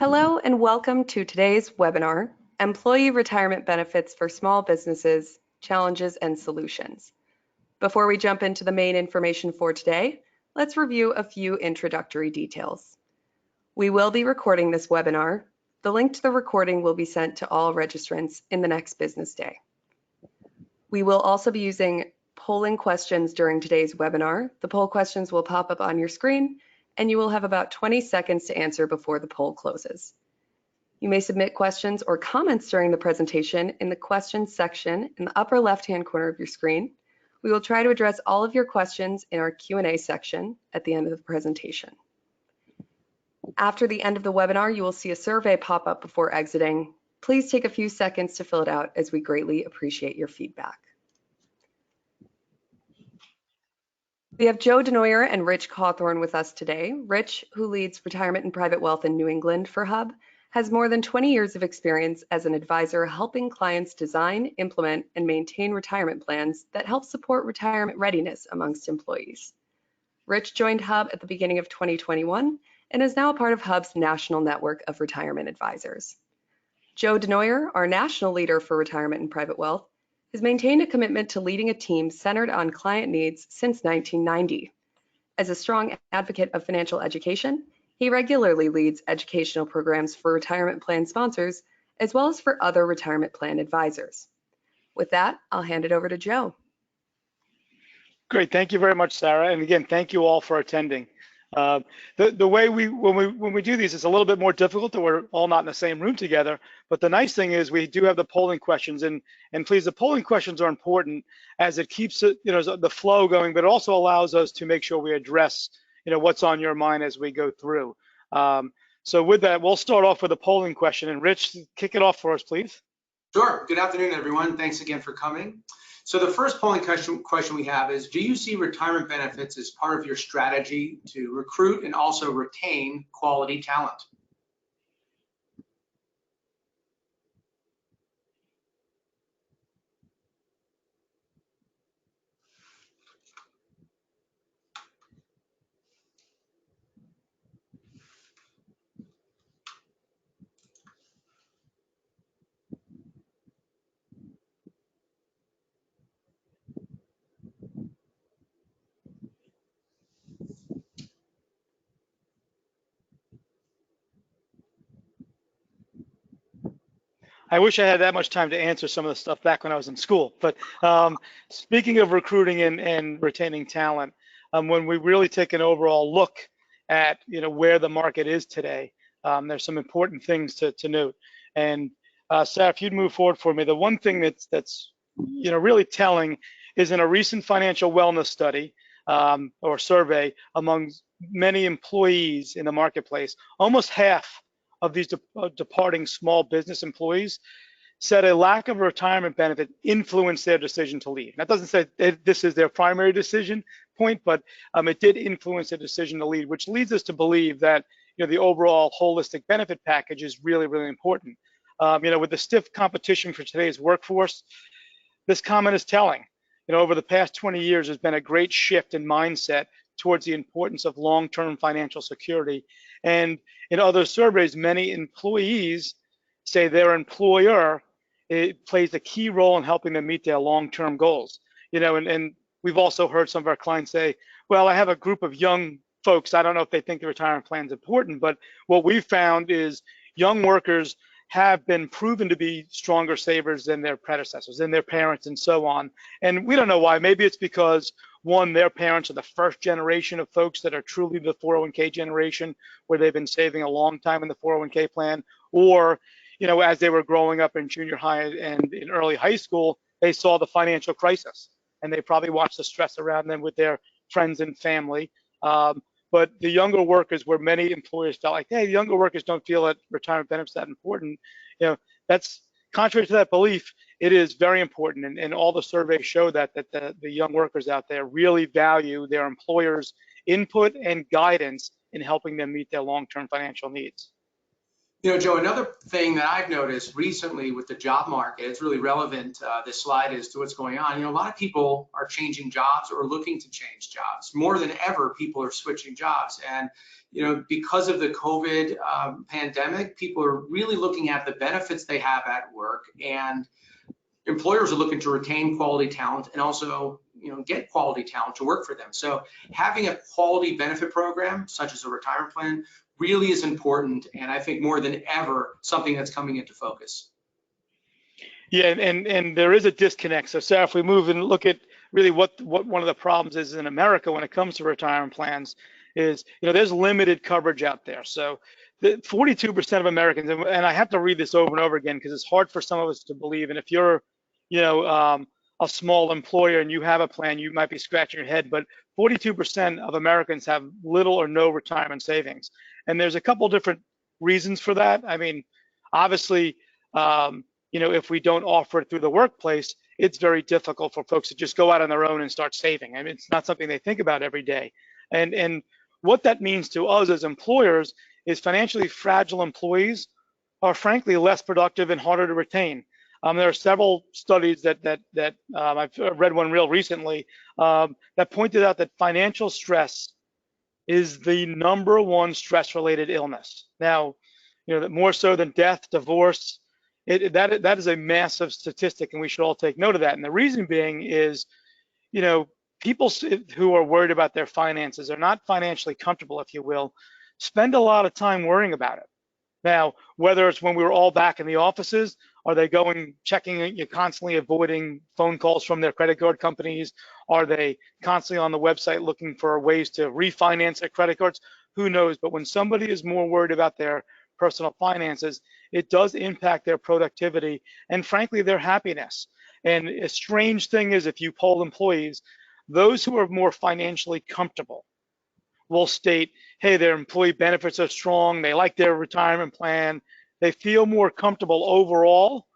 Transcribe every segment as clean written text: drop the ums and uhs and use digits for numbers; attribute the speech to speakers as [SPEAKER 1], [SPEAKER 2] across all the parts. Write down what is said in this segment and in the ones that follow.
[SPEAKER 1] Hello and welcome to today's webinar, Employee Retirement Benefits for Small Businesses, Challenges and Solutions. Before we jump into the main information for today, let's review a few introductory details. We will be recording this webinar. The link to the recording will be sent to all registrants in the next business day. We will also be using polling questions during today's webinar. The poll questions will pop up on your screen, and you will have about 20 seconds to answer before the poll closes. You may submit questions or comments during the presentation in the questions section in the upper left-hand corner of your screen. We will try to address all of your questions in our Q&A section at the end of the presentation. After the end of the webinar, you will see a survey pop up before exiting. Please take a few seconds to fill it out as we greatly appreciate your feedback. We have Joe Denoyer and Rich Cawthorn with us today. Rich, who leads Retirement and Private Wealth in New England for Hub, has more than 20 years of experience as an advisor helping clients design, implement, and maintain retirement plans that help support retirement readiness amongst employees. Rich joined Hub at the beginning of 2021 and is now a part of Hub's national network of retirement advisors. Joe Denoyer, our national leader for Retirement and Private Wealth, has maintained a commitment to leading a team centered on client needs since 1990. As a strong advocate of financial education, he regularly leads educational programs for retirement plan sponsors, as well as for other retirement plan advisors. With that, I'll hand it over to Joe.
[SPEAKER 2] Great, thank you very much, Sarah. And again, thank you all for attending. The way when we do these, it's a little bit more difficult that we're all not in the same room together. But the nice thing is we do have the polling questions, and please, the polling questions are important as it keeps it, the flow going, but it also allows us to make sure we address, what's on your mind as we go through. So with that, we'll start off with a polling question, and Rich, kick it off for us, please.
[SPEAKER 3] Sure. Good afternoon, everyone. Thanks again for coming. So the first polling question we have is, do you see retirement benefits as part of your strategy to recruit and also retain quality talent?
[SPEAKER 2] I wish I had that much time to answer some of the stuff back when I was in school. But speaking of recruiting and retaining talent, when we really take an overall look at where the market is today, there's some important things to note. And Sarah, if you'd move forward for me, the one thing that's really telling is in a recent financial wellness study or survey among many employees in the marketplace, almost half of these departing small business employees said a lack of a retirement benefit influenced their decision to leave. That doesn't say this is their primary decision point, but it did influence their decision to leave, which leads us to believe that the overall holistic benefit package is really, really important. With the stiff competition for today's workforce, this comment is telling. Over the past 20 years, there's been a great shift in mindset towards the importance of long-term financial security. And in other surveys, many employees say their employer plays a key role in helping them meet their long-term goals. And we've also heard some of our clients say, well, I have a group of young folks. I don't know if they think the retirement plan is important, but what we've found is young workers have been proven to be stronger savers than their predecessors, than their parents, and so on. And we don't know why. Maybe it's because, one, their parents are the first generation of folks that are truly the 401k generation, where they've been saving a long time in the 401k plan, or, as they were growing up in junior high and in early high school, they saw the financial crisis, and they probably watched the stress around them with their friends and family. But the younger workers, where many employers felt like, hey, the younger workers don't feel that retirement benefits that important, that's contrary to that belief. It is very important, and all the surveys show that the young workers out there really value their employers' input and guidance in helping them meet their long-term financial needs.
[SPEAKER 3] You know, Joe, another thing that I've noticed recently with the job market, it's really relevant, this slide is to what's going on. You know, a lot of people are changing jobs or looking to change jobs. More than ever, people are switching jobs. And, you know, because of the COVID pandemic, people are really looking at the benefits they have at work, and employers are looking to retain quality talent and also, you know, get quality talent to work for them. So having a quality benefit program, such as a retirement plan, really is important, and I think more than ever, something that's coming into focus.
[SPEAKER 2] Yeah, and there is a disconnect. So Sarah, if we move and look at really what one of the problems is in America when it comes to retirement plans is, you know, there's limited coverage out there. So the 42% of Americans, and I have to read this over and over again because it's hard for some of us to believe. And if you're, you know, a small employer and you have a plan, you might be scratching your head, but 42% of Americans have little or no retirement savings. And there's a couple different reasons for that. I mean, obviously, you know, if we don't offer it through the workplace, it's very difficult for folks to just go out on their own and start saving. I mean, it's not something they think about every day. And what that means to us as employers is financially fragile employees are frankly less productive and harder to retain. There are several studies that I've read one real recently that pointed out that financial stress is the #1 stress-related illness. Now, you know, that more so than death, divorce, that is a massive statistic, and we should all take note of that. And the reason being is, you know, people who are worried about their finances, are not financially comfortable, if you will, spend a lot of time worrying about it. Now, whether it's when we were all back in the offices, are they checking, you're constantly avoiding phone calls from their credit card companies? Are they constantly on the website looking for ways to refinance their credit cards? Who knows? But when somebody is more worried about their personal finances, it does impact their productivity and frankly, their happiness. And a strange thing is, if you poll employees, those who are more financially comfortable will state, hey, their employee benefits are strong, they like their retirement plan, they feel more comfortable overall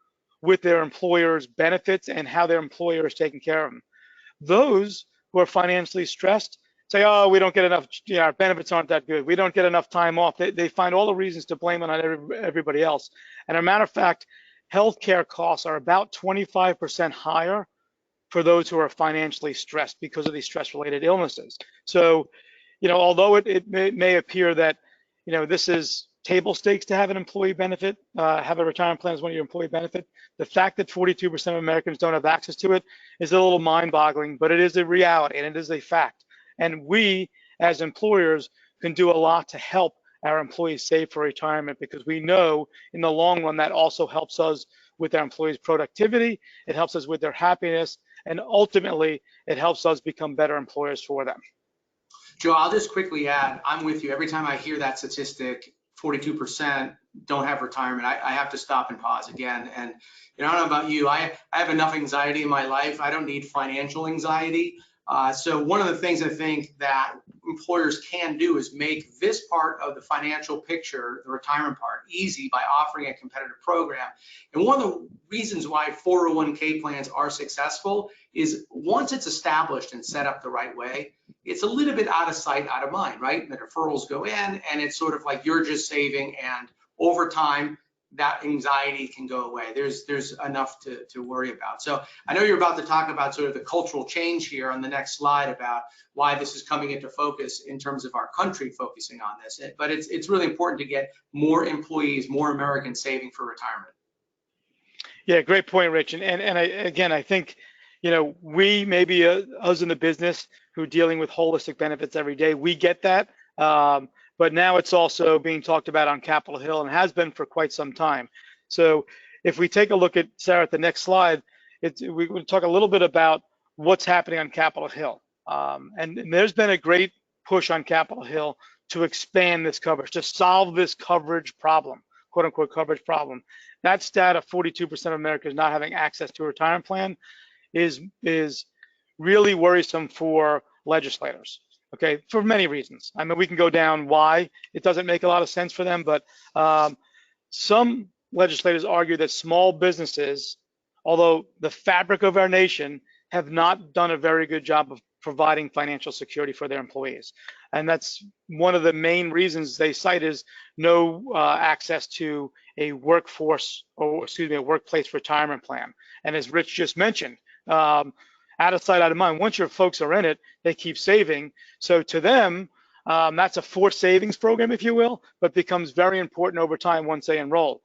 [SPEAKER 2] with their employer's benefits and how their employer is taking care of them. Those who are financially stressed say, oh, we don't get enough, you know, our benefits aren't that good, we don't get enough time off. They find all the reasons to blame it on everybody else. And as a matter of fact, healthcare costs are about 25% higher for those who are financially stressed because of these stress-related illnesses. So, you know, although it may appear that, you know, this is table stakes to have an employee benefit, have a retirement plan as one of your employee benefit, the fact that 42% of Americans don't have access to it is a little mind-boggling, but it is a reality and it is a fact. And we, as employers, can do a lot to help our employees save for retirement, because we know in the long run that also helps us with our employees' productivity, it helps us with their happiness, and ultimately it helps us become better employers for them.
[SPEAKER 3] Joe, I'll just quickly add, I'm with you. Every time I hear that statistic, 42% don't have retirement, I have to stop and pause again. And you know, I don't know about you, I have enough anxiety in my life. I don't need financial anxiety. So one of the things I think that employers can do is make this part of the financial picture, the retirement part, easy by offering a competitive program. And one of the reasons why 401k plans are successful is once it's established and set up the right way, it's a little bit out of sight, out of mind, right? The deferrals go in and it's sort of like you're just saving, and over time, that anxiety can go away. There's enough to worry about. So I know you're about to talk about sort of the cultural change here on the next slide about why this is coming into focus in terms of our country focusing on this. But it's really important to get more employees, more Americans saving for retirement.
[SPEAKER 2] Yeah, great point, Rich. And I think, you know, we maybe us in the business who are dealing with holistic benefits every day, we get that. But now it's also being talked about on Capitol Hill and has been for quite some time. So if we take a look at, Sarah, at the next slide, we will talk a little bit about what's happening on Capitol Hill. And there's been a great push on Capitol Hill to expand this coverage, to solve this coverage problem, quote unquote coverage problem. That stat of 42% of Americans not having access to a retirement plan is really worrisome for legislators. Okay, for many reasons. I mean, we can go down why it doesn't make a lot of sense for them, but some legislators argue that small businesses, although the fabric of our nation, have not done a very good job of providing financial security for their employees. And that's one of the main reasons they cite is no access to a workforce, or excuse me, a workplace retirement plan. And as Rich just mentioned, out of sight, out of mind, once your folks are in it, they keep saving. So to them, that's a forced savings program, if you will, but becomes very important over time once they enroll.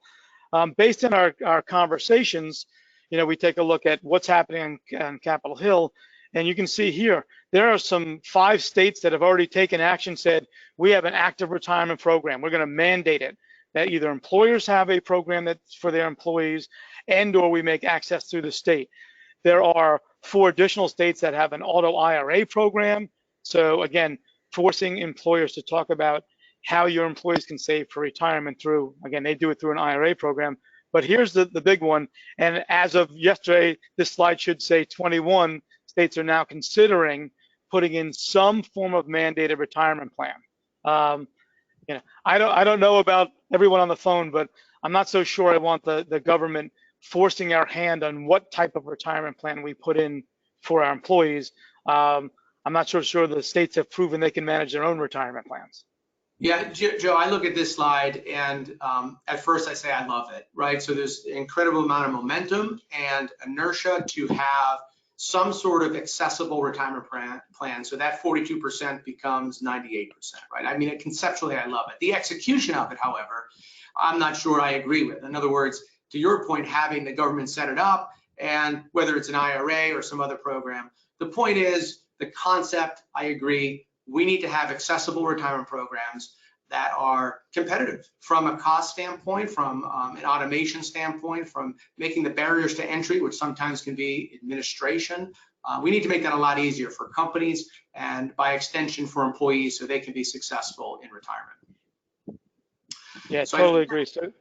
[SPEAKER 2] Based on our conversations, we take a look at what's happening on Capitol Hill, and you can see here, there are some 5 states that have already taken action, said, we have an active retirement program. We're gonna mandate it, that either employers have a program that's for their employees and or we make access through the state. There are 4 additional states that have an auto IRA program. So again, forcing employers to talk about how your employees can save for retirement through, again, they do it through an IRA program. But here's the big one. And as of yesterday, this slide should say 21 states are now considering putting in some form of mandated retirement plan. I don't know about everyone on the phone, but I'm not so sure I want the government forcing our hand on what type of retirement plan we put in for our employees. I'm not so sure the states have proven they can manage their own retirement plans.
[SPEAKER 3] Yeah, Joe, I look at this slide and at first I say I love it, right? So there's an incredible amount of momentum and inertia to have some sort of accessible retirement plan. So that 42% becomes 98%, right? I mean, conceptually, I love it. The execution of it, however, I'm not sure I agree with. In other words, to your point, having the government set it up, and whether it's an IRA or some other program, the point is the concept, I agree. We need to have accessible retirement programs that are competitive from a cost standpoint, from an automation standpoint, from making the barriers to entry, which sometimes can be administration. We need to make that a lot easier for companies and by extension for employees so they can be successful in retirement.
[SPEAKER 2] Yeah, so totally agree. So,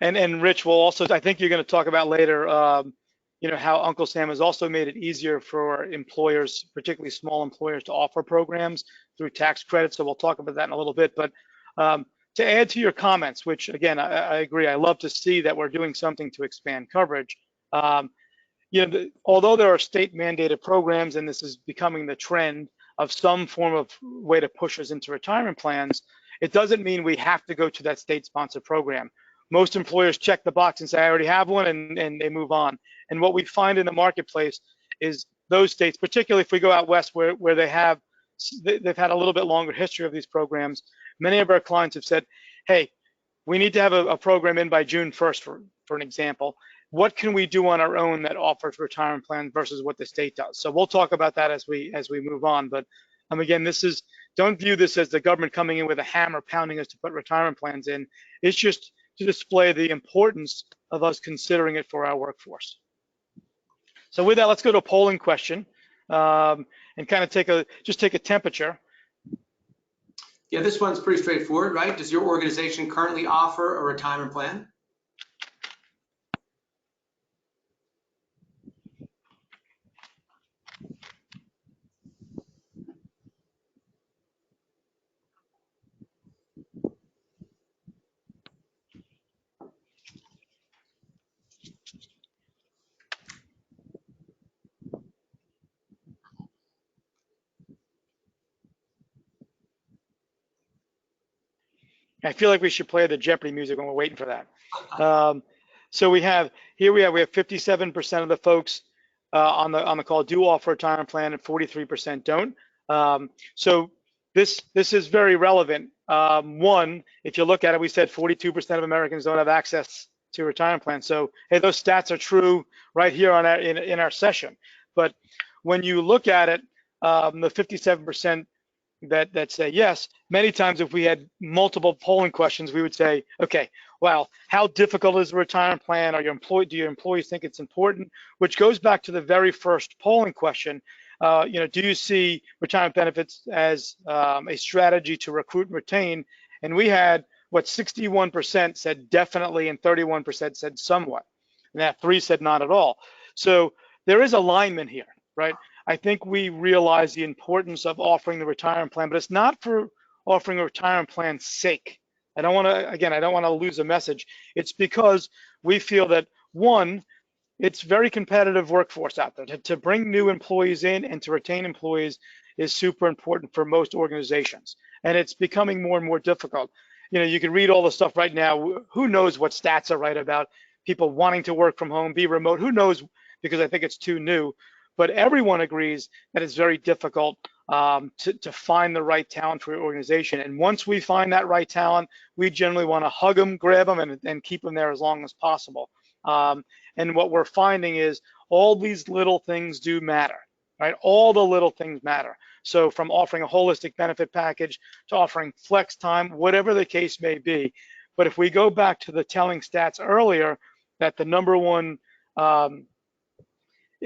[SPEAKER 2] and Rich will also, I think you're going to talk about later, how Uncle Sam has also made it easier for employers, particularly small employers, to offer programs through tax credits. So we'll talk about that in a little bit. But to add to your comments, which again, I agree, I love to see that we're doing something to expand coverage. Although there are state mandated programs, and this is becoming the trend of some form of way to push us into retirement plans, it doesn't mean we have to go to that state sponsored program. Most employers check the box and say, I already have one, and they move on. And what we find in the marketplace is those states, particularly if we go out west where they've had a little bit longer history of these programs, many of our clients have said, hey, we need to have a program in by June 1st, for an example. What can we do on our own that offers retirement plans versus what the state does? So we'll talk about that as we move on. But again, don't view this as the government coming in with a hammer pounding us to put retirement plans in. It's just to display the importance of us considering it for our workforce. So with that, let's go to a polling question and kind of take a temperature.
[SPEAKER 3] Yeah, this one's pretty straightforward, right? Does your organization currently offer a retirement plan?
[SPEAKER 2] I feel like we should play the Jeopardy music when we're waiting for that. So we have 57% of the folks on the call do offer a retirement plan, and 43% don't. So this is very relevant. One, if you look at it, we said 42% of Americans don't have access to a retirement plan. So hey, those stats are true right here in our session. But when you look at it, the 57% that say yes, many times if we had multiple polling questions, we would say, okay, well, how difficult is the retirement plan? Do your employees think it's important? Which goes back to the very first polling question. Do you see retirement benefits as a strategy to recruit and retain? And we had 61% said definitely, and 31% said somewhat, and that 3 said not at all. So there is alignment here, right? I think we realize the importance of offering the retirement plan, but it's not for offering a retirement plan's sake. I don't want to lose a message. It's because we feel that, one, it's very competitive workforce out there. To bring new employees in and to retain employees is super important for most organizations. And it's becoming more and more difficult. You know, you can read all the stuff right now. Who knows what stats are right about people wanting to work from home, be remote? Who knows? Because I think it's too new. But everyone agrees that it's very difficult to find the right talent for your organization. And once we find that right talent, we generally want to hug them, grab them, and keep them there as long as possible. And what we're finding is all these little things do matter, right? All the little things matter. So from offering a holistic benefit package to offering flex time, whatever the case may be. But if we go back to the telling stats earlier, that the number one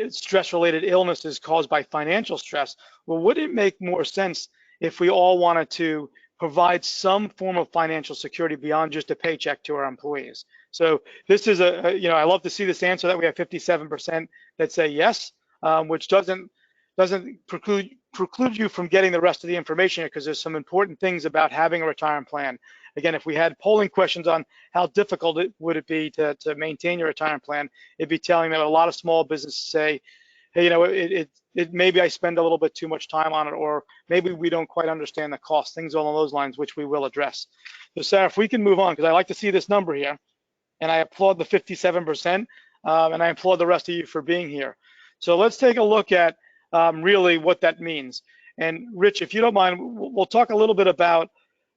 [SPEAKER 2] stress-related illness is caused by financial stress, well, would it make more sense if we all wanted to provide some form of financial security beyond just a paycheck to our employees? So this is you know, I love to see this answer that we have 57% that say yes, which doesn't preclude you from getting the rest of the information, because there's some important things about having a retirement plan. Again, if we had polling questions on how difficult would it be to maintain your retirement plan, it'd be telling that a lot of small businesses say, hey, you know, it maybe I spend a little bit too much time on it, or maybe we don't quite understand the cost, things along those lines, which we will address. So Sarah, if we can move on, because I like to see this number here, and I applaud the 57%, and I applaud the rest of you for being here. So let's take a look at really what that means. And Rich, if you don't mind, we'll talk a little bit about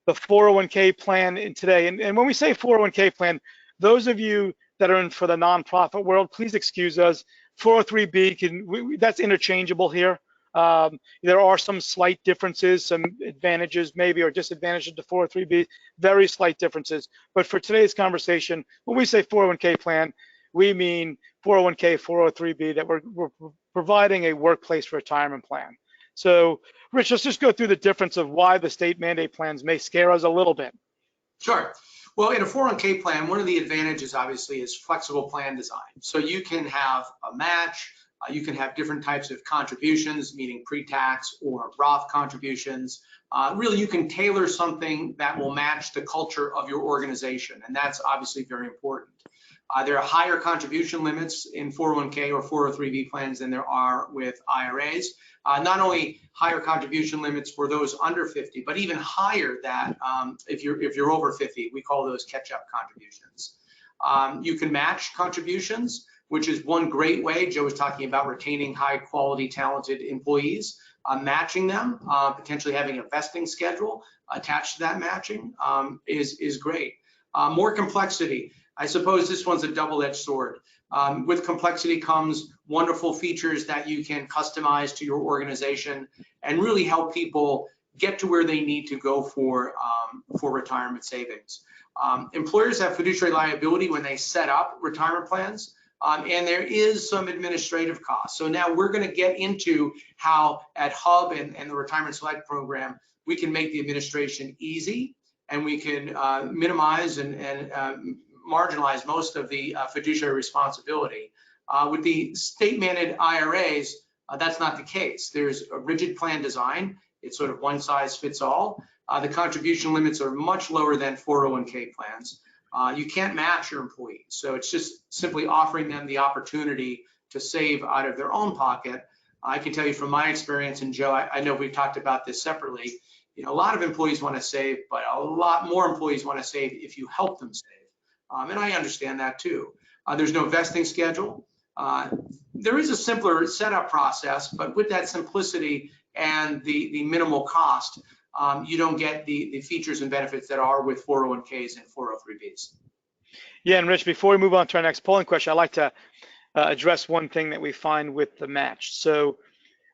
[SPEAKER 2] the 401k plan today. And when we say 401k plan, those of you that are in for the nonprofit world, please excuse us. 403b, that's interchangeable here. There are some slight differences, some advantages maybe or disadvantages to 403b, very slight differences. But for today's conversation, when we say 401k plan, we mean 401k, 403b, that we're providing a workplace retirement plan. So Rich, let's just go through the difference of why the state mandate plans may scare us a little bit.
[SPEAKER 3] Sure. Well, in a 401k plan, one of the advantages obviously is flexible plan design. So you can have a match, you can have different types of contributions, meaning pre-tax or Roth contributions. Really, you can tailor something that will match the culture of your organization, and that's obviously very important. There are higher contribution limits in 401k or 403b plans than there are with IRAs. Not only higher contribution limits for those under 50, but even higher that if you're over 50, we call those catch-up contributions. You can match contributions, which is one great way. Joe was talking about retaining high-quality, talented employees. Matching them, potentially having a vesting schedule attached to that matching is great. More complexity. I suppose this one's a double-edged sword. With complexity comes wonderful features that you can customize to your organization and really help people get to where they need to go for retirement savings. Employers have fiduciary liability when they set up retirement plans, and there is some administrative costs. So now we're going to get into how at Hub and the Retirement Select program, we can make the administration easy, and we can minimize and marginalize most of the fiduciary responsibility. With the state mandated IRAs, that's not the case. There's a rigid plan design. It's sort of one size fits all. The contribution limits are much lower than 401k plans. You can't match your employees. So it's just simply offering them the opportunity to save out of their own pocket. I can tell you from my experience, and Joe, I know we've talked about this separately, you know, a lot of employees want to save, but a lot more employees want to save if you help them save. And I understand that too. There's no vesting schedule. There is a simpler setup process, but with that simplicity and the minimal cost, you don't get the features and benefits that are with 401ks and 403bs.
[SPEAKER 2] Yeah, and Rich, before we move on to our next polling question, I'd like to address one thing that we find with the match. So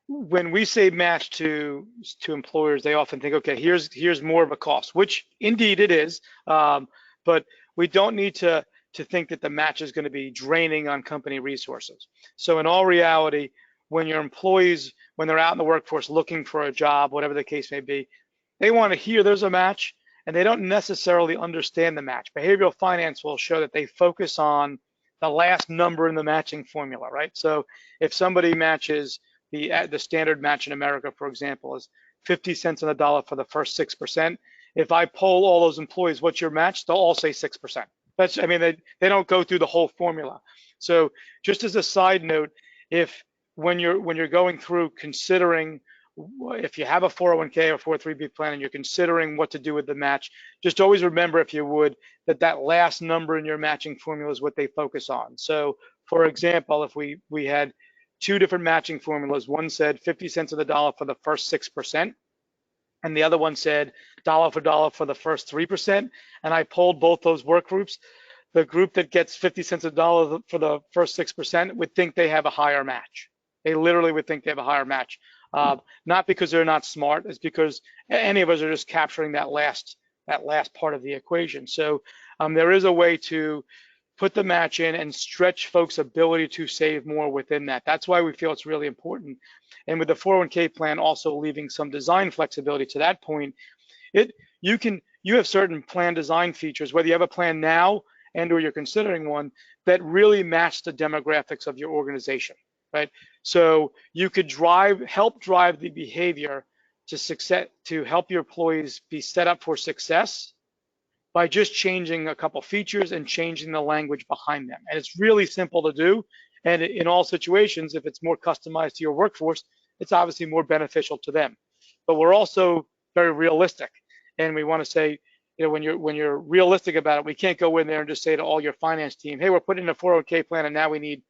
[SPEAKER 2] when we say match to employers, they often think, okay, here's more of a cost, which indeed it is, but we don't need to think that the match is going to be draining on company resources. So in all reality, when your employees, when they're out in the workforce looking for a job, whatever the case may be, they want to hear there's a match, and they don't necessarily understand the match. Behavioral finance will show that they focus on the last number in the matching formula, right? So if somebody matches the standard match in America, for example, is 50 cents on the dollar for the first 6%. If I poll all those employees, what's your match? They'll all say 6%. I mean, they don't go through the whole formula. So just as a side note, if when you're going through considering, if you have a 401k or 403b plan and you're considering what to do with the match, just always remember, if you would, that last number in your matching formula is what they focus on. So for example, if we had two different matching formulas, one said 50 cents on the dollar for the first 6%, and the other one said dollar for dollar for the first 3%, and I polled both those work groups, the group that gets 50 cents a dollar for the first 6% would think they have a higher match. They literally would think they have a higher match. Not because they're not smart, it's because any of us are just capturing that last part of the equation. So there is a way to put the match in and stretch folks' ability to save more within that. That's why we feel it's really important. And with the 401k plan also leaving some design flexibility to that point, you have certain plan design features, whether you have a plan now and or you're considering one, that really match the demographics of your organization, right? So you could help drive the behavior to success, to help your employees be set up for success by just changing a couple features and changing the language behind them. And it's really simple to do. And in all situations, if it's more customized to your workforce, it's obviously more beneficial to them. But we're also very realistic. And we want to say, you know, when you're realistic about it, we can't go in there and just say to all your finance team, hey, we're putting in a 401k plan and now we need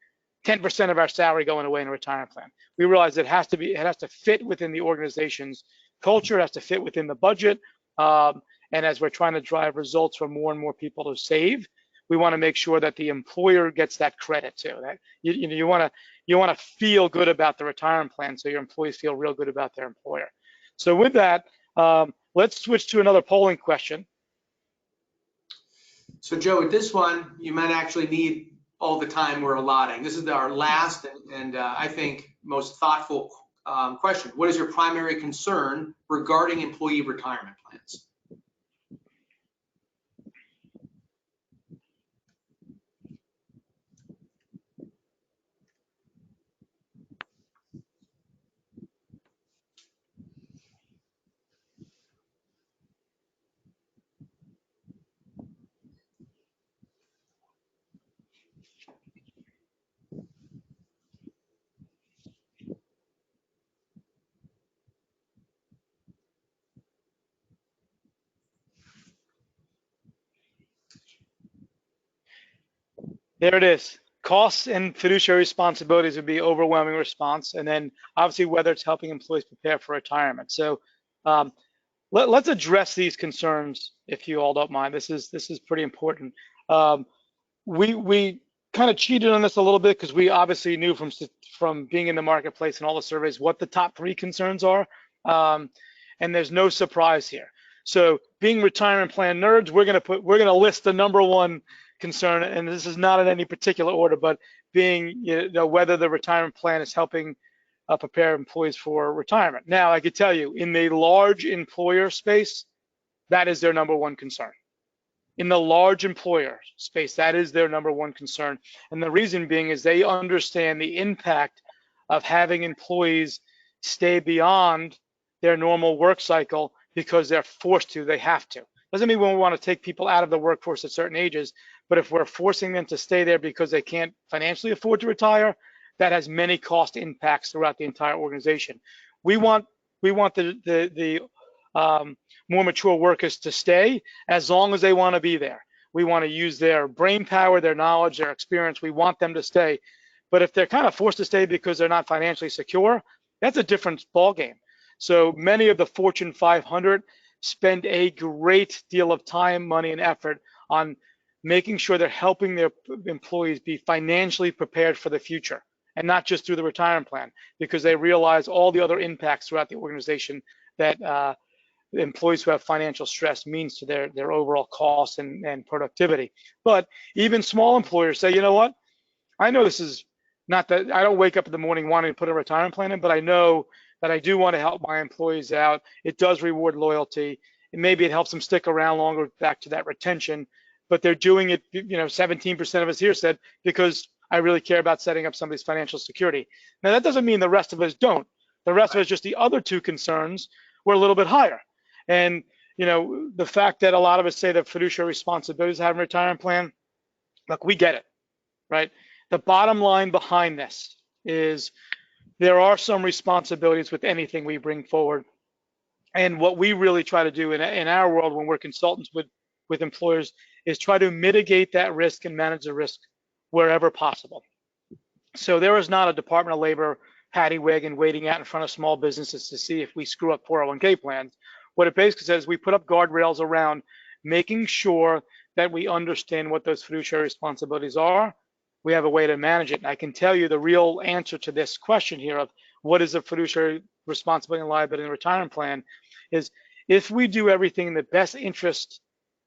[SPEAKER 2] 10% of our salary going away in a retirement plan. We realize it has to fit within the organization's culture, it has to fit within the budget. And as we're trying to drive results for more and more people to save, we want to make sure that the employer gets that credit too. That you want to feel good about the retirement plan, so your employees feel real good about their employer. So with that, let's switch to another polling question.
[SPEAKER 3] So Joe, with this one, you might actually need all the time we're allotting. This is our last and I think most thoughtful question. What is your primary concern regarding employee retirement plans?
[SPEAKER 2] There it is. Costs and fiduciary responsibilities would be overwhelming response. And then obviously whether it's helping employees prepare for retirement. So let's address these concerns, if you all don't mind. This is pretty important. We kind of cheated on this a little bit because we obviously knew from being in the marketplace and all the surveys what the top 3 concerns are. And there's no surprise here. So being retirement plan nerds, we're gonna list the number 1 concern, and this is not in any particular order, but being, you know, whether the retirement plan is helping prepare employees for retirement. Now, I could tell you, in the large employer space, that is their number 1 concern. In the large employer space, that is their number 1 concern. And the reason being is they understand the impact of having employees stay beyond their normal work cycle because they're forced to, they have to. Doesn't mean we want to take people out of the workforce at certain ages, but if we're forcing them to stay there because they can't financially afford to retire, that has many cost impacts throughout the entire organization. We want the more mature workers to stay as long as they want to be there. We want to use their brain power, their knowledge, their experience. We want them to stay. But if they're kind of forced to stay because they're not financially secure, that's a different ballgame. So many of the Fortune 500 spend a great deal of time, money, and effort on making sure they're helping their employees be financially prepared for the future, and not just through the retirement plan, because they realize all the other impacts throughout the organization that employees who have financial stress means to their overall costs and productivity. But even small employers say, you know what, I know this is not that I don't wake up in the morning wanting to put a retirement plan in, but I know that I do want to help my employees out. It does reward loyalty, and maybe it helps them stick around longer, back to that retention. But they're doing it, you know, 17% of us here said, because I really care about setting up somebody's financial security. Now, that doesn't mean the rest of us don't. The rest of us, just the other 2 concerns were a little bit higher. And the fact that a lot of us say that fiduciary responsibilities have a retirement plan, look, we get it, right? The bottom line behind this is there are some responsibilities with anything we bring forward. And what we really try to do in our world when we're consultants with employers is try to mitigate that risk and manage the risk wherever possible. So there is not a Department of Labor paddy wagon waiting out in front of small businesses to see if we screw up 401k plans. What it basically says, we put up guardrails around making sure that we understand what those fiduciary responsibilities are. We have a way to manage it. And I can tell you the real answer to this question here of what is a fiduciary responsibility and liability in the retirement plan is if we do everything in the best interest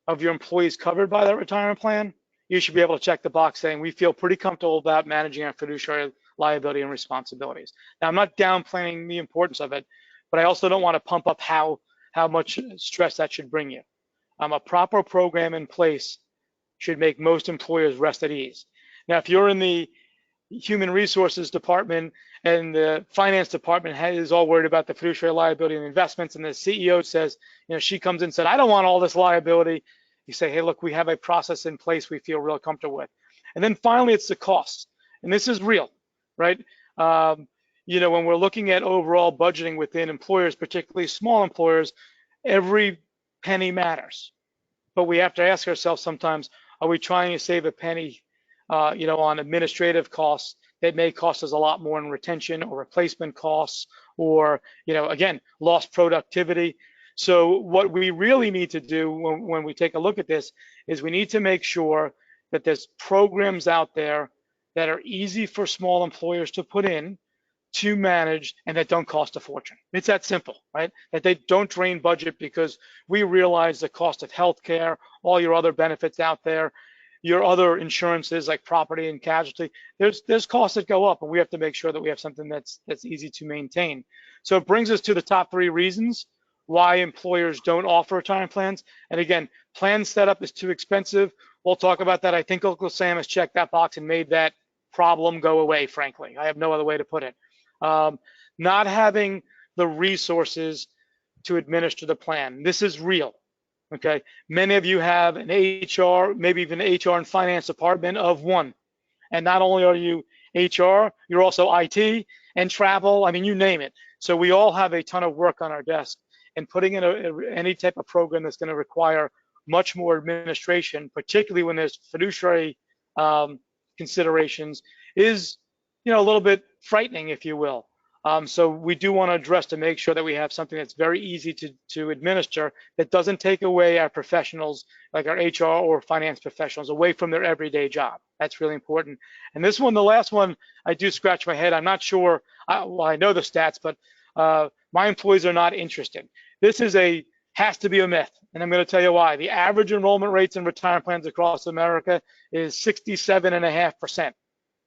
[SPEAKER 2] of your employees covered by that retirement plan, you should be able to check the box saying we feel pretty comfortable about managing our fiduciary liability and responsibilities. Now, I'm not downplaying the importance of it, but I also don't want to pump up how much stress that should bring you. A proper program in place should make most employers rest at ease. Now, if you're in the human resources department and the finance department is all worried about the fiduciary liability and investments, and the CEO says, she comes in and said, I don't want all this liability. You say, hey, look, we have a process in place we feel real comfortable with. And then finally, it's the cost. And this is real, right? When we're looking at overall budgeting within employers, particularly small employers, every penny matters. But we have to ask ourselves sometimes, are we trying to save a penny, on administrative costs that may cost us a lot more in retention or replacement costs or, again, lost productivity? So what we really need to do when we take a look at this is we need to make sure that there's programs out there that are easy for small employers to put in, to manage, and that don't cost a fortune. It's that simple, right? That they don't drain budget, because we realize the cost of healthcare, all your other benefits out there, your other insurances like property and casualty, there's costs that go up, and we have to make sure that we have something that's easy to maintain. So it brings us to the top 3 reasons why employers don't offer retirement plans. And again, plan setup is too expensive. We'll talk about that. I think Uncle Sam has checked that box and made that problem go away, frankly. I have no other way to put it. Not having the resources to administer the plan. This is real, okay? Many of you have an HR, maybe even HR and finance department of one. And not only are you HR, you're also IT and travel, I mean, you name it. So we all have a ton of work on our desk, and putting in any type of program that's going to require much more administration, particularly when there's fiduciary considerations, is a little bit frightening, if you will. So we do want to address to make sure that we have something that's very easy to administer, that doesn't take away our professionals, like our HR or finance professionals, away from their everyday job. That's really important. And this one, the last one, I do scratch my head. I'm not sure, I know the stats, but my employees are not interested. This has to be a myth, and I'm going to tell you why. The average enrollment rates in retirement plans across America is 67.5%.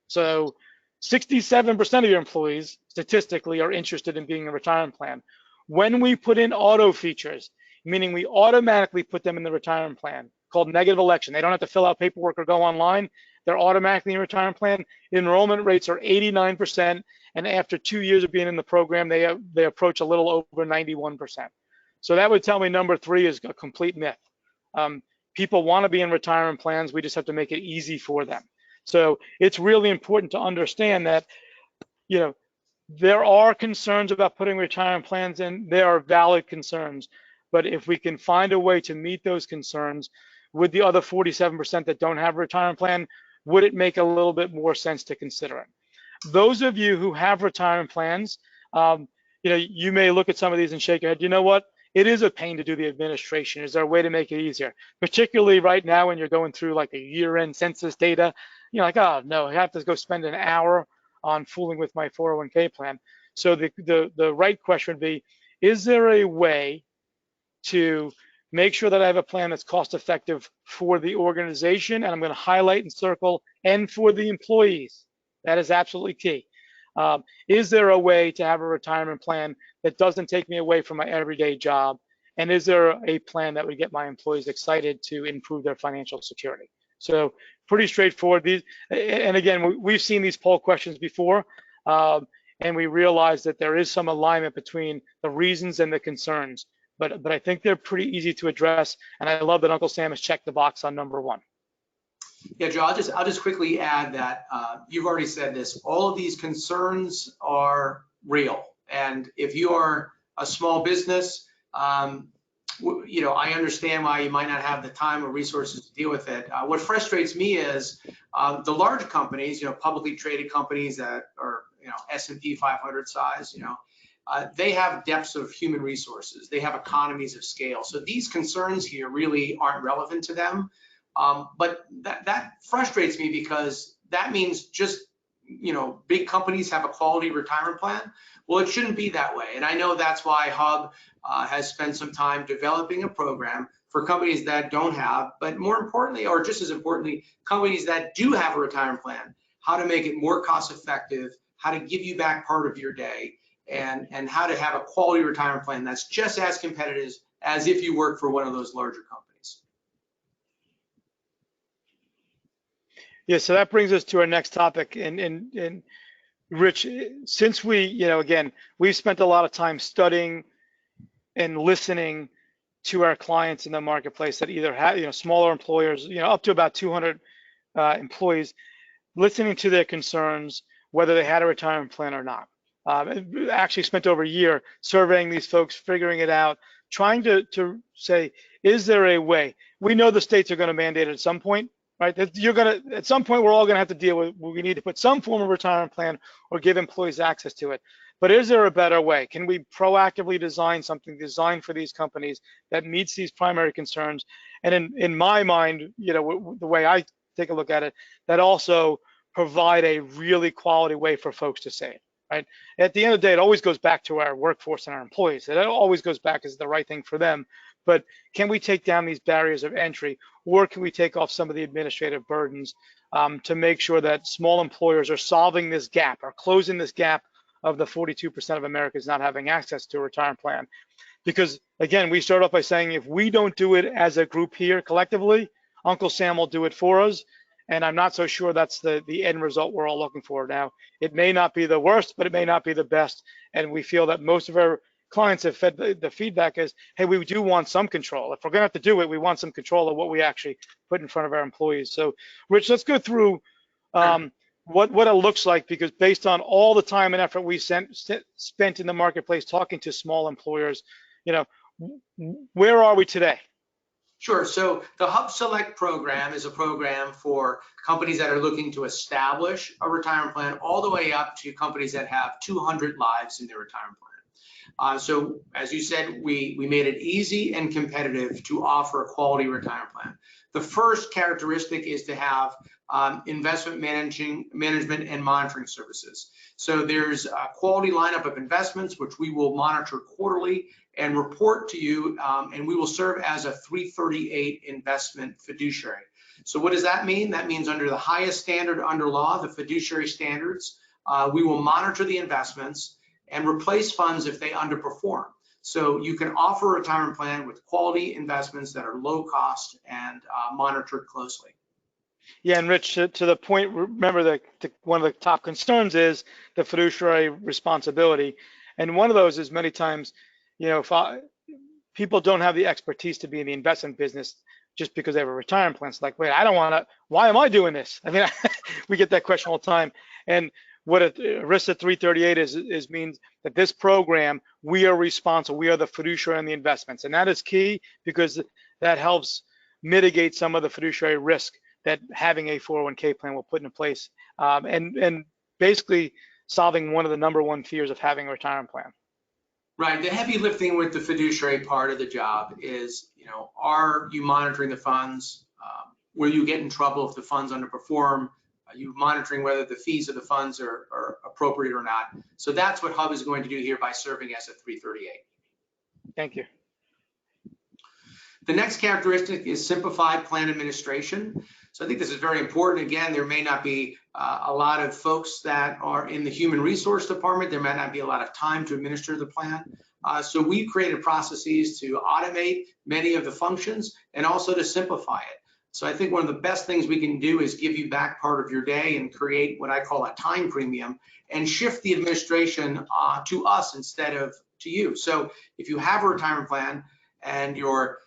[SPEAKER 2] So 67% of your employees statistically are interested in being in a retirement plan. When we put in auto features, meaning we automatically put them in the retirement plan, called negative election, they don't have to fill out paperwork or go online, they're automatically in a retirement plan, enrollment rates are 89%, and after 2 years of being in the program, they approach a little over 91%. So that would tell me number 3 is a complete myth. People want to be in retirement plans, we just have to make it easy for them. So it's really important to understand that, there are concerns about putting retirement plans in. There are valid concerns, but if we can find a way to meet those concerns with the other 47% that don't have a retirement plan, would it make a little bit more sense to consider it? Those of you who have retirement plans, you may look at some of these and shake your head. You know what? It is a pain to do the administration. Is there a way to make it easier? Particularly right now when you're going through like a year-end census data, like, oh no, I have to go spend an hour on fooling with my 401k plan. So the right question would be, is there a way to make sure that I have a plan that's cost effective for the organization? And I'm going to highlight and circle, and for the employees. That is absolutely key. Is there a way to have a retirement plan that doesn't take me away from my everyday job? And is there a plan that would get my employees excited to improve their financial security? So pretty straightforward. And again, we've seen these poll questions before, and we realize that there is some alignment between the reasons and the concerns. but I think they're pretty easy to address. And I love that Uncle Sam has checked the box on number one.
[SPEAKER 3] Yeah, Joe, I'll just quickly add that you've already said this. All of these concerns are real, and if you are a small business, you know, I understand why you might not have the time or resources to deal with it. What frustrates me is the large companies, you know, publicly traded companies that are, you know, S&P 500 size, you know, they have depths of human resources. They have economies of scale. So these concerns here really aren't relevant to them. But that frustrates me because that means just, you know, big companies have a quality retirement plan. Well, it shouldn't be that way. And I know that's why Hub has spent some time developing a program for companies that don't have, but more importantly, or just as importantly, companies that do have a retirement plan, how to make it more cost effective, how to give you back part of your day, and how to have a quality retirement plan that's just as competitive as if you work for one of those larger companies.
[SPEAKER 2] Yeah, so that brings us to our next topic. And Rich, since we, you know, again, we've spent a lot of time studying and listening to our clients in the marketplace that either have, you know, smaller employers, you know, up to about 200 employees, listening to their concerns, whether they had a retirement plan or not. Actually spent over a year surveying these folks, figuring it out, trying to say, is there a way? We know the states are going to mandate it at some point, right? That you're going to, at some point, we're all going to have to deal with, we need to put some form of retirement plan or give employees access to it. But is there a better way? Can we proactively design something designed for these companies that meets these primary concerns? And in my mind, you know, the way I take a look at it, that also provide a really quality way for folks to save. Right? At the end of the day, it always goes back to our workforce and our employees. It always goes back as the right thing for them. But can we take down these barriers of entry, or can we take off some of the administrative burdens to make sure that small employers are solving this gap, or closing this gap of the 42% of Americans not having access to a retirement plan? Because again, we start off by saying if we don't do it as a group here collectively, Uncle Sam will do it for us. And I'm not so sure that's the end result we're all looking for. Now, it may not be the worst, but it may not be the best. And we feel that most of our clients have fed the feedback is, hey, we do want some control. If we're gonna have to do it, we want some control of what we actually put in front of our employees. So Rich, let's go through what it looks like, because based on all the time and effort we spent in the marketplace talking to small employers, you know, where are we today?
[SPEAKER 3] Sure. So the Hub Select program is a program for companies that are looking to establish a retirement plan, all the way up to companies that have 200 lives in their retirement plan. So as you said, we made it easy and competitive to offer a quality retirement plan. The first characteristic is to have investment management and monitoring services. So there's a quality lineup of investments, which we will monitor quarterly and report to you, and we will serve as a 338 investment fiduciary. So what does that mean? That means under the highest standard under law, the fiduciary standards, we will monitor the investments and replace funds if they underperform. So you can offer a retirement plan with quality investments that are low cost and monitored closely.
[SPEAKER 2] Yeah, and Rich, to the point, remember one of the top concerns is the fiduciary responsibility. And one of those is many times, you know, if people don't have the expertise to be in the investment business just because they have a retirement plan. It's like, wait, I don't want to, why am I doing this? I mean, we get that question all the time. And what ERISA 338 is means that this program, we are responsible, we are the fiduciary on the investments. And that is key, because that helps mitigate some of the fiduciary risk that having a 401k plan will put into place, and basically solving one of the number one fears of having a retirement plan.
[SPEAKER 3] Right. The heavy lifting with the fiduciary part of the job is, you know, are you monitoring the funds? Will you get in trouble if the funds underperform? Are you monitoring whether the fees of the funds are appropriate or not? So that's what Hub is going to do here by serving as a 338.
[SPEAKER 2] Thank you.
[SPEAKER 3] The next characteristic is simplified plan administration. So I think this is very important. Again, there may not be a lot of folks that are in the human resource department. There might not be a lot of time to administer the plan. So we've created processes to automate many of the functions and also to simplify it. So I think one of the best things we can do is give you back part of your day and create what I call a time premium and shift the administration to us instead of to you. So if you have a retirement plan and you're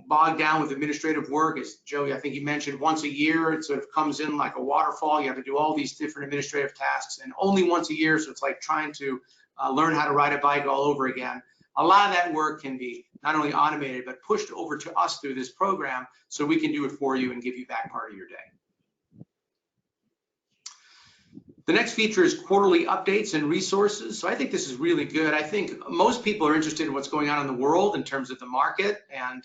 [SPEAKER 3] bogged down with administrative work, as Joe, I think you mentioned, once a year, it sort of comes in like a waterfall. You have to do all these different administrative tasks, and only once a year, so it's like trying to learn how to ride a bike all over again. A lot of that work can be not only automated, but pushed over to us through this program, so we can do it for you and give you back part of your day. The next feature is quarterly updates and resources. So I think this is really good. I think most people are interested in what's going on in the world in terms of the market, and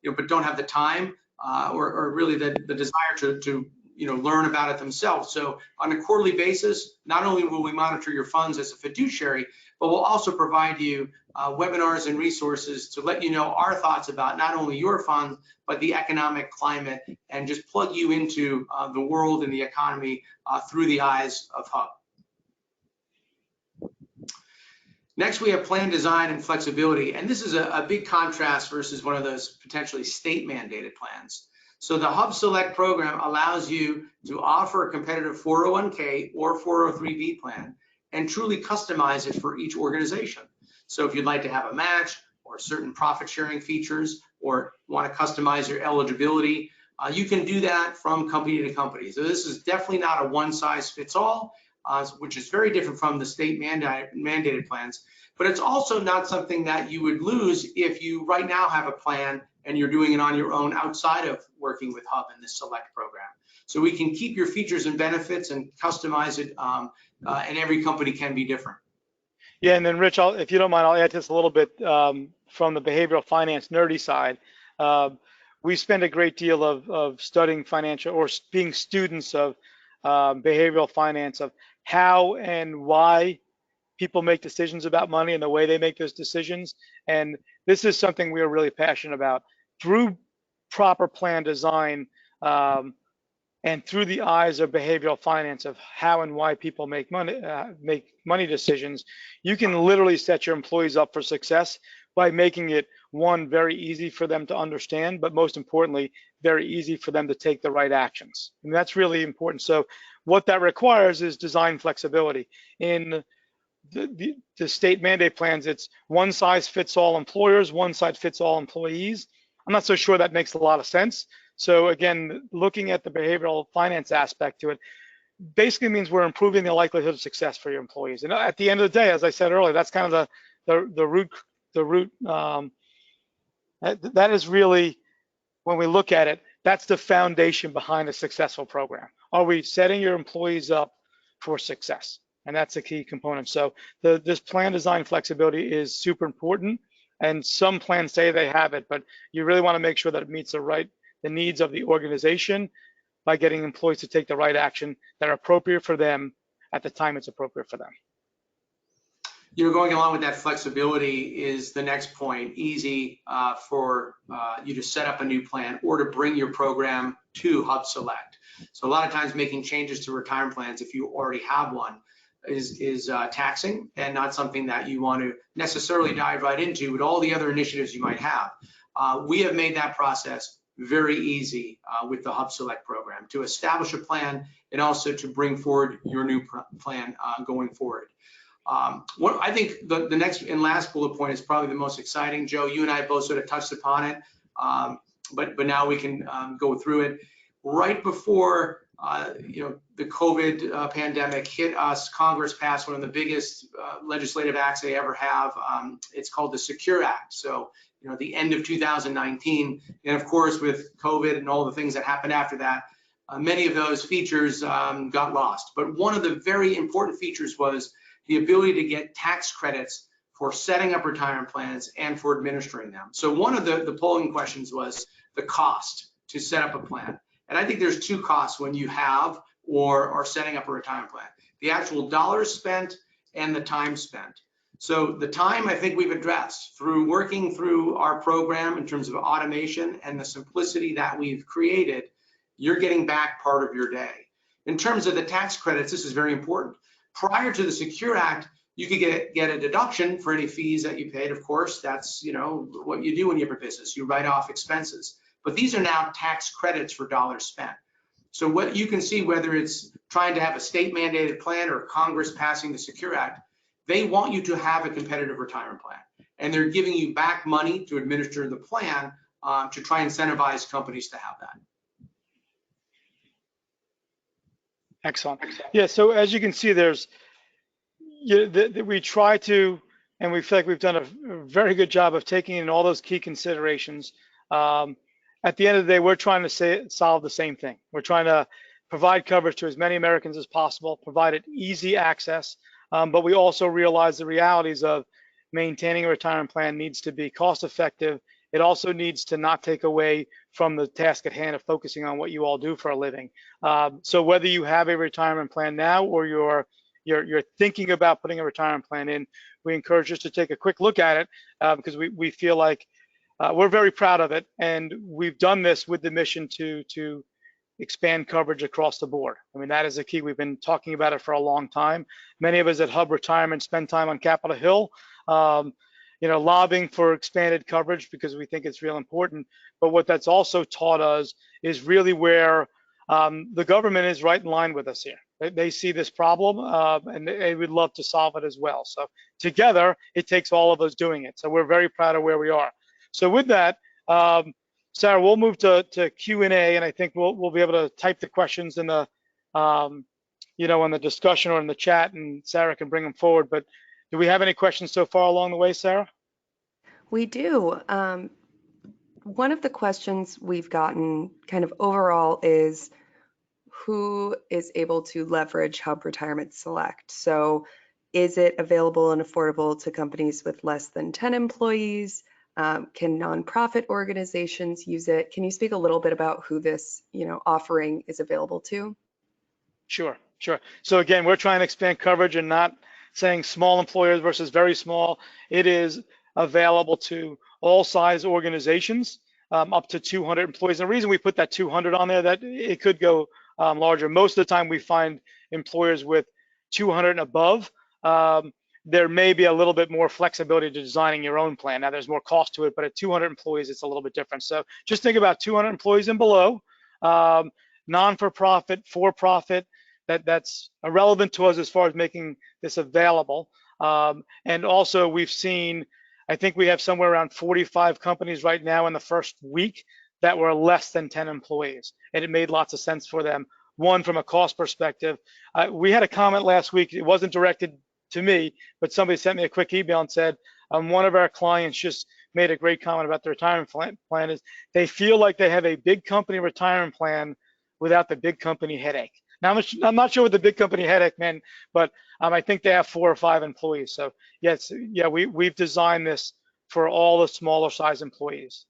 [SPEAKER 3] but don't have the time or really the desire to learn about it themselves. So on a quarterly basis, not only will we monitor your funds as a fiduciary, but we'll also provide you webinars and resources to let you know our thoughts about not only your funds, but the economic climate, and just plug you into the world and the economy through the eyes of Hub. Next, we have plan design and flexibility. And this is a big contrast versus one of those potentially state mandated plans. So the Hub Select program allows you to offer a competitive 401k or 403b plan and truly customize it for each organization. So if you'd like to have a match or certain profit sharing features, or want to customize your eligibility, you can do that from company to company. So this is definitely not a one size fits all, which is very different from the state mandated plans, but it's also not something that you would lose if you right now have a plan and you're doing it on your own outside of working with Hub in this Select program. So we can keep your features and benefits and customize it, and every company can be different.
[SPEAKER 2] Yeah, and then Rich, if you don't mind, I'll add this a little bit from the behavioral finance nerdy side. We spend a great deal of studying financial, or being students of behavioral finance, of how and why people make decisions about money and the way they make those decisions. And this is something we are really passionate about. Through proper plan design and through the eyes of behavioral finance, of how and why people make money decisions, you can literally set your employees up for success by making it, one, very easy for them to understand, but most importantly, very easy for them to take the right actions. And that's really important. So what that requires is design flexibility. In the state mandate plans, it's one size fits all employers, one size fits all employees. I'm not so sure that makes a lot of sense. So again, looking at the behavioral finance aspect to it basically means we're improving the likelihood of success for your employees. And at the end of the day, as I said earlier, that's kind of the root. That is really, when we look at it, that's the foundation behind a successful program. Are we setting your employees up for success? And that's a key component. So this plan design flexibility is super important. And some plans say they have it, but you really want to make sure that it meets the needs of the organization by getting employees to take the right action that are appropriate for them at the time it's appropriate for them.
[SPEAKER 3] Going along with that flexibility is the next point. Easy for you to set up a new plan or to bring your program to Hub Select. So a lot of times making changes to retirement plans, if you already have one, is taxing and not something that you want to necessarily dive right into with all the other initiatives you might have. We have made that process very easy with the Hub Select program to establish a plan and also to bring forward your new plan going forward. What I think the next and last bullet point is probably the most exciting. Joe, you and I both sort of touched upon it, but now we can go through it. Right before the COVID pandemic hit us, Congress passed one of the biggest legislative acts they ever have. It's called the Secure Act. So the end of 2019, and of course with COVID and all the things that happened after that, many of those features got lost. But one of the very important features was the ability to get tax credits for setting up retirement plans and for administering them. So one of the polling questions was the cost to set up a plan. And I think there's two costs when you have or are setting up a retirement plan: the actual dollars spent and the time spent. So the time, I think we've addressed through working through our program in terms of automation and the simplicity that we've created. You're getting back part of your day. In terms of the tax credits, this is very important. Prior to the Secure Act, you could get a deduction for any fees that you paid. Of course, that's what you do when you have a business. You write off expenses. But these are now tax credits for dollars spent. So what you can see, whether it's trying to have a state mandated plan or Congress passing the Secure Act, they want you to have a competitive retirement plan. And they're giving you back money to administer the plan to try and incentivize companies to have that.
[SPEAKER 2] Excellent. Yeah, so as you can see, we try to, and we feel like we've done a very good job of taking in all those key considerations. At the end of the day, we're trying to solve the same thing. We're trying to provide coverage to as many Americans as possible, provide it easy access, but we also realize the realities of maintaining a retirement plan needs to be cost effective. It also needs to not take away from the task at hand of focusing on what you all do for a living. So whether you have a retirement plan now or you're thinking about putting a retirement plan in, we encourage you to take a quick look at it because we feel like we're very proud of it, and we've done this with the mission to expand coverage across the board. I mean, that is the key. We've been talking about it for a long time. Many of us at Hub Retirement spend time on Capitol Hill, lobbying for expanded coverage because we think it's real important. But what that's also taught us is really where the government is right in line with us here. They see this problem and they would love to solve it as well. So together, it takes all of us doing it. So we're very proud of where we are. So with that, Sarah, we'll move to Q&A, and I think we'll be able to type the questions in the in the discussion or in the chat, and Sarah can bring them forward. But do we have any questions so far along the way, Sarah?
[SPEAKER 1] We do. One of the questions we've gotten kind of overall is who is able to leverage Hub Retirement Select? So is it available and affordable to companies with less than 10 employees? Can nonprofit organizations use it? Can you speak a little bit about who this offering is available to?
[SPEAKER 2] Sure. So again, we're trying to expand coverage and not saying small employers versus very small. It is available to all size organizations up to 200 employees. The reason we put that 200 on there, that it could go larger. Most of the time we find employers with 200 and above. There may be a little bit more flexibility to designing your own plan. Now there's more cost to it, but at 200 employees, it's a little bit different. So just think about 200 employees and below, non-for-profit, for-profit, that's irrelevant to us as far as making this available. And also we've seen, I think we have somewhere around 45 companies right now in the first week that were less than 10 employees, and it made lots of sense for them. One, from a cost perspective, we had a comment last week, it wasn't directed to me, but somebody sent me a quick email and said, one of our clients just made a great comment about the retirement plan is they feel like they have a big company retirement plan without the big company headache. Now, I'm not sure what the big company headache meant, but I think they have 4 or 5 employees. So yes, yeah, we've designed this for all the smaller size employers.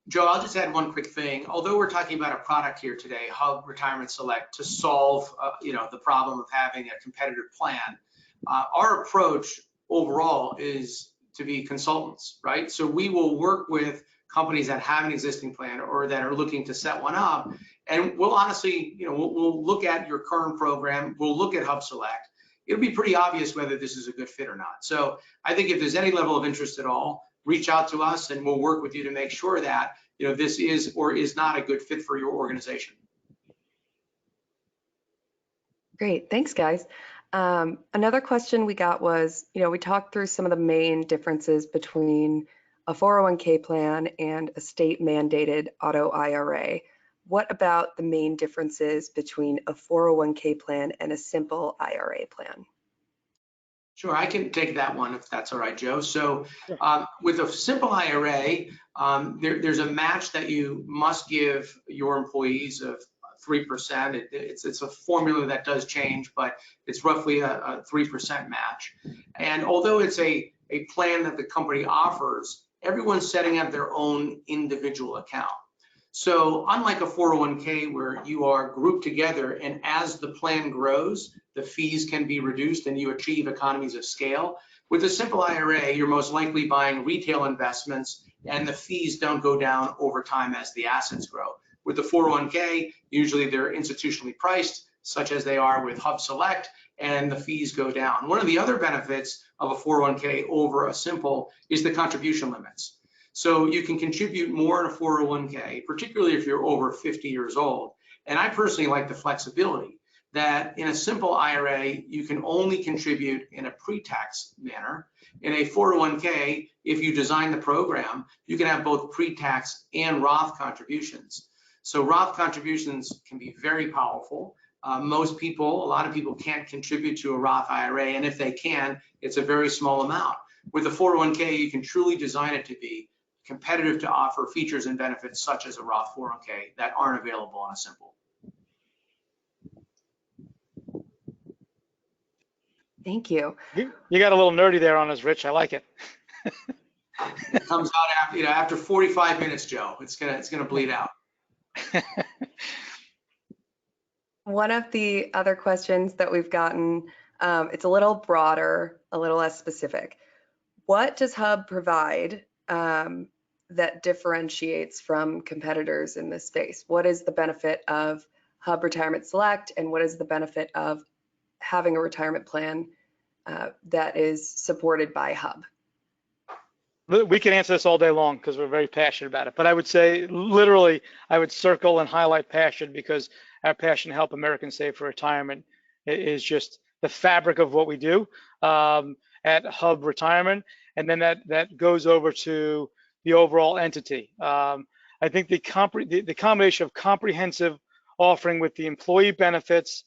[SPEAKER 3] Joe, I'll just add one quick thing. Although we're talking about a product here today, Hub Retirement Select, to solve the problem of having a competitive plan, our approach overall is to be consultants, right? So we will work with companies that have an existing plan or that are looking to set one up, and we'll honestly, we'll look at your current program, we'll look at Hub Select. It'll be pretty obvious whether this is a good fit or not. So I think if there's any level of interest at all, reach out to us and we'll work with you to make sure that this is or is not a good fit for your organization.
[SPEAKER 1] Great, thanks guys. Another question we got was, we talked through some of the main differences between a 401k plan and a state mandated auto IRA. What about the main differences between a 401k plan and a simple IRA plan?
[SPEAKER 3] Sure, I can take that one if that's all right, Joe. So with a simple IRA, there's a match that you must give your employees of 3%. It's a formula that does change, but it's roughly a 3% match. And although it's a plan that the company offers, everyone's setting up their own individual account. So unlike a 401k where you are grouped together and as the plan grows, the fees can be reduced and you achieve economies of scale. With a simple IRA, you're most likely buying retail investments and the fees don't go down over time as the assets grow. With the 401k, usually they're institutionally priced, such as they are with Hub Select, and the fees go down. One of the other benefits of a 401k over a simple is the contribution limits. So you can contribute more in a 401k, particularly if you're over 50 years old. And I personally like the flexibility that in a simple IRA, you can only contribute in a pre-tax manner. In a 401k, if you design the program, you can have both pre-tax and Roth contributions. So Roth contributions can be very powerful. A lot of people can't contribute to a Roth IRA, and if they can, it's a very small amount. With a 401k, you can truly design it to be competitive to offer features and benefits such as a Roth 401k that aren't available on a simple.
[SPEAKER 1] Thank you.
[SPEAKER 2] You got a little nerdy there on us, Rich. I like it.
[SPEAKER 3] It comes out after 45 minutes, Joe. It's gonna bleed out.
[SPEAKER 1] One of the other questions that we've gotten, it's a little broader, a little less specific. What does Hub provide that differentiates from competitors in this space? What is the benefit of Hub Retirement Select, and what is the benefit of having a retirement plan that is supported by Hub?
[SPEAKER 2] We can answer this all day long because we're very passionate about it. But I would say, literally, I would circle and highlight passion, because our passion to help Americans save for retirement is just the fabric of what we do at Hub Retirement. And then that goes over to the overall entity. I think the combination of comprehensive offering with the employee benefits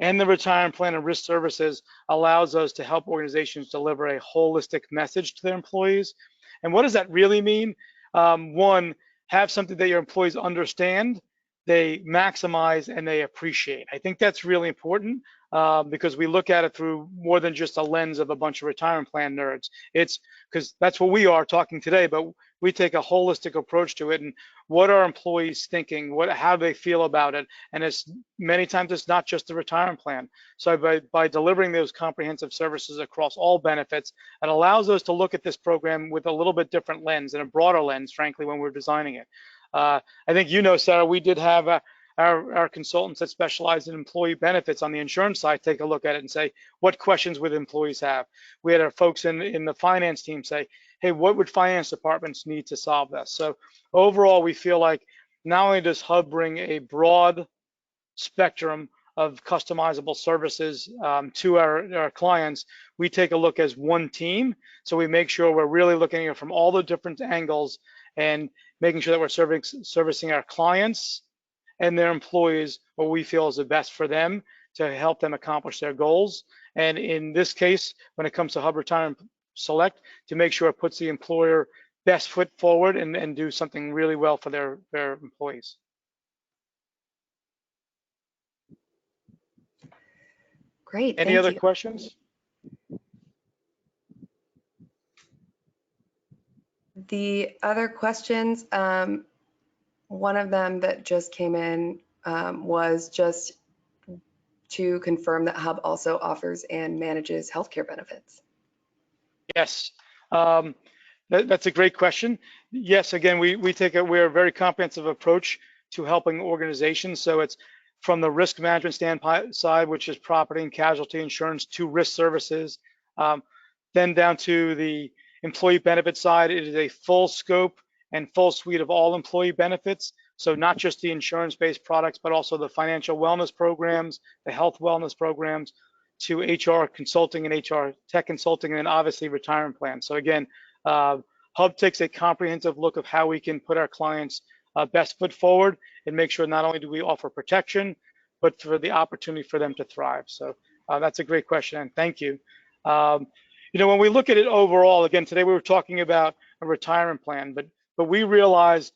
[SPEAKER 2] and the retirement plan and risk services allows us to help organizations deliver a holistic message to their employees. And what does that really mean? One, have something that your employees understand, they maximize, and they appreciate. I think that's really important because we look at it through more than just a lens of a bunch of retirement plan nerds. It's because that's what we are talking today, but we take a holistic approach to it. And what are employees thinking? How do they feel about it? And many times it's not just the retirement plan. So by delivering those comprehensive services across all benefits, it allows us to look at this program with a little bit different lens and a broader lens, frankly, when we're designing it. I think Sarah, we did have our consultants that specialize in employee benefits on the insurance side take a look at it and say, what questions would employees have? We had our folks in the finance team say, hey, what would finance departments need to solve this? So overall, we feel like not only does Hub bring a broad spectrum of customizable services to our clients, we take a look as one team. So we make sure we're really looking at it from all the different angles and making sure that we're servicing our clients and their employees what we feel is the best for them to help them accomplish their goals. And in this case, when it comes to Hub Retirement Select, to make sure it puts the employer best foot forward and do something really well for their employees.
[SPEAKER 1] Great.
[SPEAKER 2] Any other questions?
[SPEAKER 1] The other questions, one of them that just came in was just to confirm that Hub also offers and manages healthcare benefits.
[SPEAKER 2] Yes, that's a great question. Yes, again, we're a very comprehensive approach to helping organizations. So it's from the risk management standpoint side, which is property and casualty insurance, to risk services, then down to the employee benefit side. It is a full scope and full suite of all employee benefits. So not just the insurance-based products, but also the financial wellness programs, the health wellness programs, to HR consulting and HR tech consulting, and then obviously retirement plans. So again, Hub takes a comprehensive look of how we can put our clients best foot forward and make sure not only do we offer protection, but for the opportunity for them to thrive. So that's a great question, and thank you. When we look at it overall, again, today we were talking about a retirement plan, but we realize,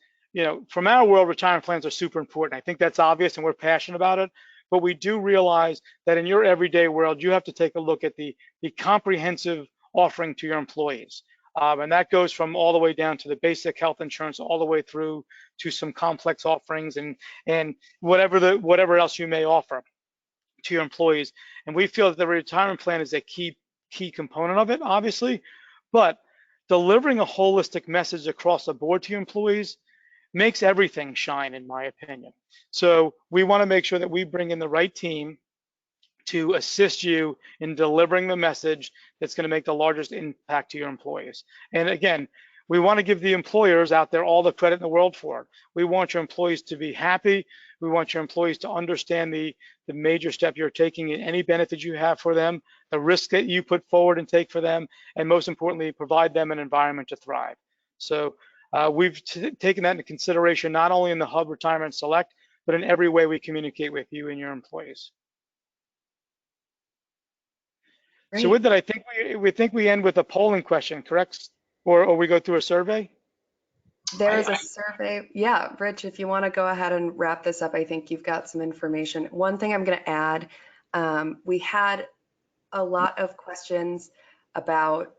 [SPEAKER 2] from our world, retirement plans are super important. I think that's obvious and we're passionate about it, but we do realize that in your everyday world, you have to take a look at the comprehensive offering to your employees. And that goes from all the way down to the basic health insurance, all the way through to some complex offerings and whatever else you may offer to your employees. And we feel that the retirement plan is a key component of it, obviously, but delivering a holistic message across the board to your employees makes everything shine, in my opinion. So we want to make sure that we bring in the right team to assist you in delivering the message that's going to make the largest impact to your employees. And again, we want to give the employers out there all the credit in the world for it. We want your employees to be happy. We want your employees to understand the major step you're taking in any benefits you have for them, the risk that you put forward and take for them, and most importantly, provide them an environment to thrive. So we've taken that into consideration, not only in the Hub Retirement Select, but in every way we communicate with you and your employees.
[SPEAKER 1] Great.
[SPEAKER 2] So with that, I think we end with a polling question, correct? Or we go through a survey?
[SPEAKER 1] There is a survey. Yeah, Rich, if you want to go ahead and wrap this up, I think you've got some information. One thing I'm going to add, we had a lot of questions about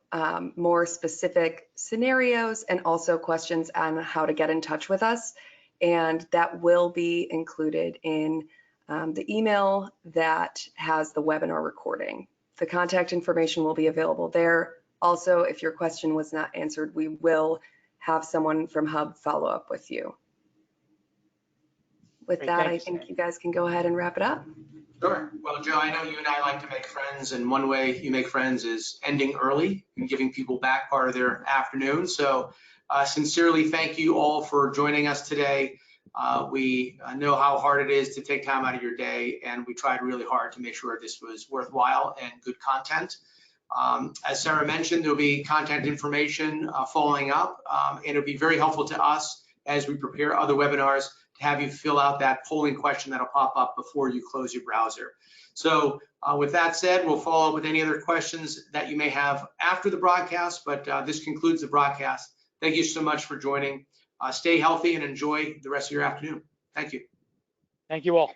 [SPEAKER 1] more specific scenarios and also questions on how to get in touch with us. And that will be included in the email that has the webinar recording. The contact information will be available there. Also, if your question was not answered, we will have someone from Hub follow up with you. With
[SPEAKER 2] Great,
[SPEAKER 1] that,
[SPEAKER 2] thank
[SPEAKER 1] I
[SPEAKER 2] you,
[SPEAKER 1] think you guys can go ahead and wrap it up.
[SPEAKER 3] Sure. Well, Joe, I know you and I like to make friends, and one way you make friends is ending early and giving people back part of their afternoon. So sincerely thank you all for joining us today. We know how hard it is to take time out of your day, and we tried really hard to make sure this was worthwhile and good content. As Sarah mentioned, there'll be contact information following up, and it'll be very helpful to us as we prepare other webinars to have you fill out that polling question that'll pop up before you close your browser. So with that said, we'll follow up with any other questions that you may have after the broadcast, but this concludes the broadcast. Thank you so much for joining. Stay healthy and enjoy the rest of your afternoon. Thank you.
[SPEAKER 2] Thank you all.